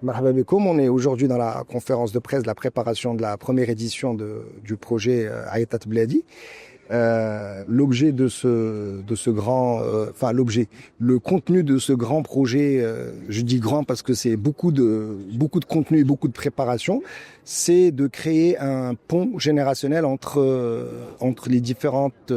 Marhaba bikoum, on est aujourd'hui dans la conférence de presse de la préparation de la première édition du projet Hayatat Bladi. L'objet de ce grand, le contenu de ce grand projet, je dis grand parce que c'est beaucoup de contenu et beaucoup de préparation, c'est de créer un pont générationnel entre les différentes,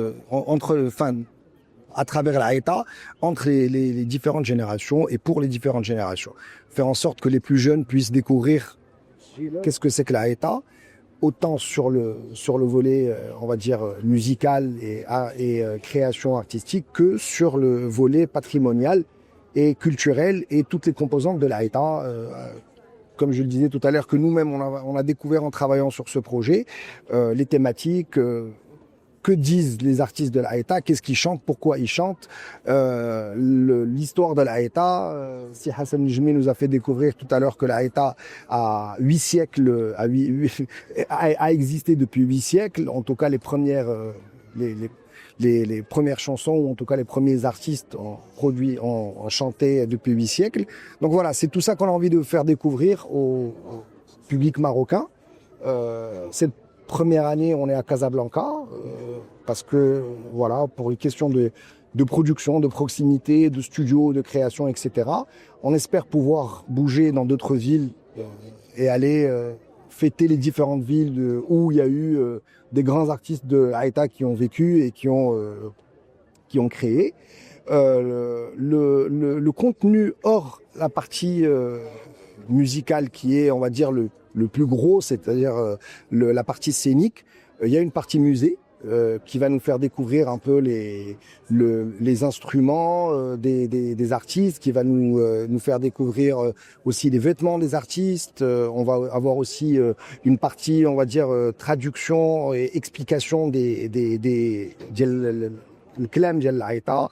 à travers l'Aïta, entre les différentes générations et pour les différentes générations. Faire en sorte que les plus jeunes puissent découvrir qu'est-ce que c'est que l'Aïta, autant sur le volet, on va dire, musical et création artistique, que sur le volet patrimonial et culturel et toutes les composantes de l'Aïta. Comme je le disais tout à l'heure, que nous-mêmes, on a découvert en travaillant sur ce projet, les thématiques, que disent les artistes de l'Aïta, qu'est-ce qu'ils chantent, pourquoi ils chantent, l'histoire de l'Aïta. Si Hassan Njmi nous a fait découvrir tout à l'heure que l'Aïta a 8 siècles, a existé depuis 8 siècles, en tout cas les premières chansons, ou en tout cas les premiers artistes ont chanté depuis 8 siècles. Donc voilà, c'est tout ça qu'on a envie de faire découvrir au public marocain. Cette première année, on est à Casablanca, parce que, voilà, pour une question de production, de proximité, de studio, de création, etc. On espère pouvoir bouger dans d'autres villes et aller fêter les différentes villes où il y a eu des grands artistes de Haïta qui ont vécu et qui ont créé. Le contenu hors la partie musicale qui est, on va dire, le plus gros, c'est-à-dire la partie scénique, il y a une partie musée qui va nous faire découvrir un peu les instruments des artistes, qui va nous faire découvrir aussi les vêtements des artistes. On va avoir aussi une partie, on va dire, traduction et explication le clam ديال العيطة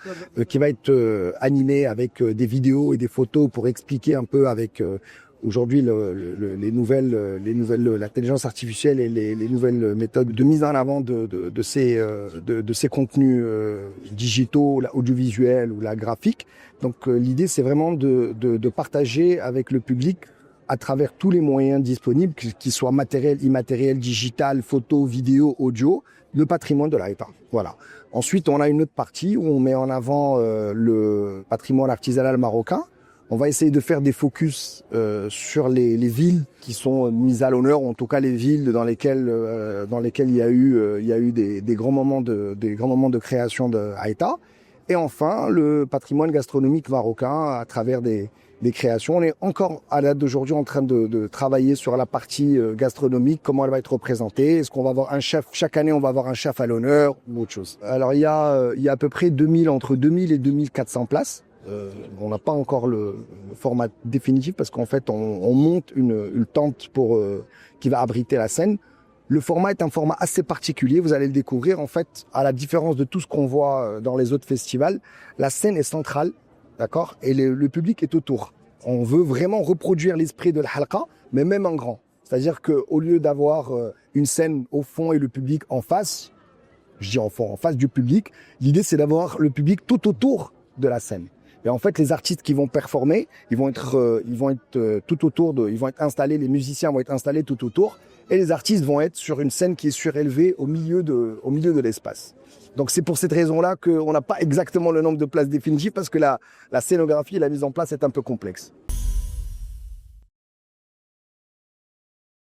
qui va être animé avec des vidéos et des photos pour expliquer un peu avec aujourd'hui les nouvelles l'intelligence artificielle et les nouvelles méthodes de mise en avant de ces contenus digitaux, audiovisuels ou la graphique. Donc l'idée c'est vraiment de partager avec le public à travers tous les moyens disponibles, qu'ils soient matériels, immatériels, digital, photo, vidéo, audio, le patrimoine de l'Aïta. Voilà. Ensuite, on a une autre partie où on met en avant le patrimoine artisanal marocain. On va essayer de faire des focus sur les villes qui sont mises à l'honneur, ou en tout cas les villes dans lesquelles il y a eu des grands moments de création de Haïta. Et enfin, le patrimoine gastronomique marocain à travers des créations. On est encore à l'heure d'aujourd'hui en train de travailler sur la partie gastronomique, comment elle va être représentée. Est-ce qu'on va avoir un chef, chaque année on va avoir un chef à l'honneur ou autre chose. Alors il y a à peu près entre 2000 et 2400 places. On n'a pas encore le format définitif parce qu'en fait on monte une tente qui va abriter la scène. Le format est un format assez particulier, vous allez le découvrir. En fait, à la différence de tout ce qu'on voit dans les autres festivals, la scène est centrale, d'accord, et le public est autour. On veut vraiment reproduire l'esprit de l'halqa, mais même en grand. C'est-à-dire qu'au lieu d'avoir une scène au fond et le public en face, je dis en fond, en face du public, l'idée c'est d'avoir le public tout autour de la scène. Et en fait, les artistes qui vont performer, ils vont être tout autour ils vont être installés, les musiciens vont être installés tout autour, et les artistes vont être sur une scène qui est surélevée au milieu de l'espace. Donc c'est pour cette raison-là qu'on n'a pas exactement le nombre de places définitives, parce que la scénographie et la mise en place est un peu complexe.